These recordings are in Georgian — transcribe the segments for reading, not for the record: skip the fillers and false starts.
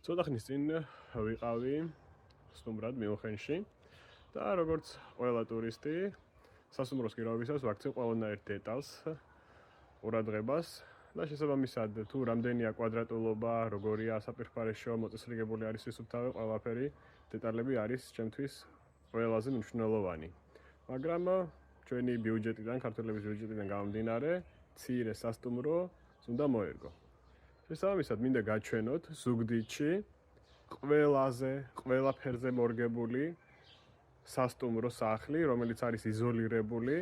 ცოტა ხნის წინ ვიყავი სტუმრად მიუნხენში და როგორც ყველა ტურისტი სასტუმროს გიროვებისას ვაქცევ ყველანაირ დეტალს ყურადღებას და შესაბამისად თუ რამდენია კვადრატულობა, როგორია ასაფერფარეშო, მოწესრიგებული არის სისუფთავე, ყველაფერი დეტალები არის ჩემთვის ყველაზე მნიშვნელოვანი. მაგრამ ჩვენი ბიუჯეტიდან, ქართველების ბიუჯეტიდან გამომდინარე, მცირე სასტუმრო უნდა მოერგო. შესაბამისად მინდა გაჩვენოთ ზუგდიდში ყველაფერზე მორგებული სასტუმრო სახლი, რომელიც არის იზოლირებული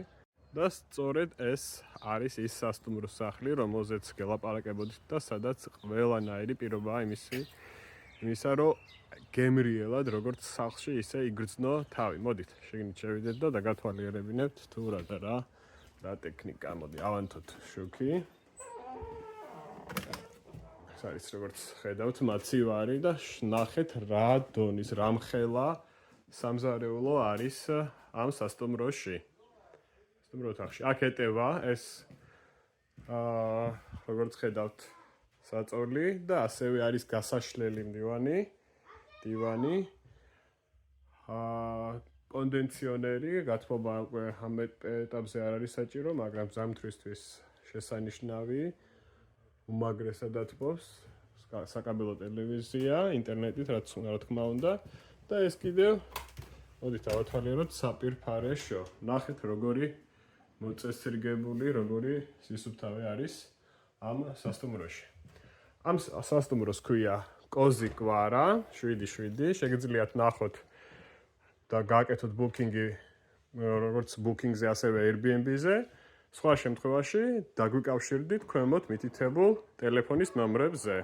და სწორედ ეს არის ის სასტუმრო სახლი, რომელზეც გელაპარაკებოდით და სადაც ყველანაირი პირობაა იმისა, რომ გემრიელად როგორც სახლში, ისე იგრძნო თავი. მოდით, შეგნით შევიდეთ და დაგათვალიერებინებთ თუ რა ტექნიკა. მოდი, ავანთოთ შუქი. ეს არის როგორც ხედავთ, მაცივარი და ნახეთ რა დონის, რამხელა სამზარეულო არის ამ სასტუმროში. ოთახში. აქ ეტევა ეს როგორც ხედავთ საწოლი და ასევე არის გასაშლელი დივანი. კონდიციონერი, გათბობა უკვე ამ ეტაპზე არ არის საჭირო, მაგრამ ზამთრისთვის შესანიშნავი, უმაგრესად ათბობს, საკაბელო ტელევიზია, ინტერნეტით, რა თქმა უნდა და ეს კიდევ მოდით ავათვალიეროთ საპირფარეშო. ნახეთ როგორი მოწესრიგებული, როგორი სისუფთავე არის ამ სასტუმროში. ამ სასტუმროს ქვია კოზი კვარა 7-7. შეგიძლიათ ნახოთ და გააკეთოთ ბუკინგი როგორც ბუკინგზე, ასევე Airbnb-ზე. სხვა შემთხვევაში დაგვიკავშირდით ქვემოთ მითითებულ ტელეფონის ნომრებზე.